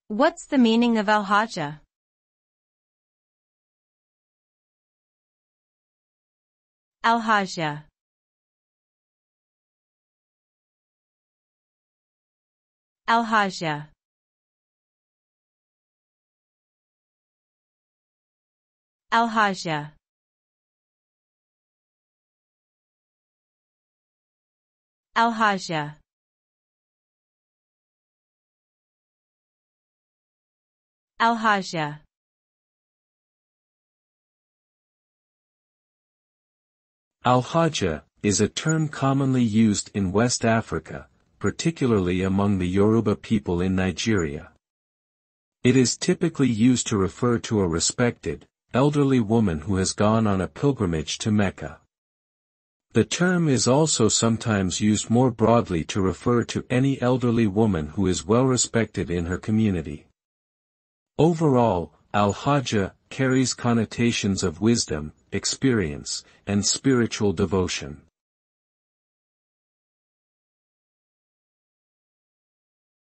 What's the meaning of alhaja? Alhaja. Alhaja. Alhaja. Alhaja. Alhaja. Alhaja is a term commonly used in West Africa, particularly among the Yoruba people in Nigeria. It is typically used to refer to a respected, elderly woman who has gone on a pilgrimage to Mecca. The term is also sometimes used more broadly to refer to any elderly woman who is well respected in her community. Overall, alhaja carries connotations of wisdom, experience, and spiritual devotion.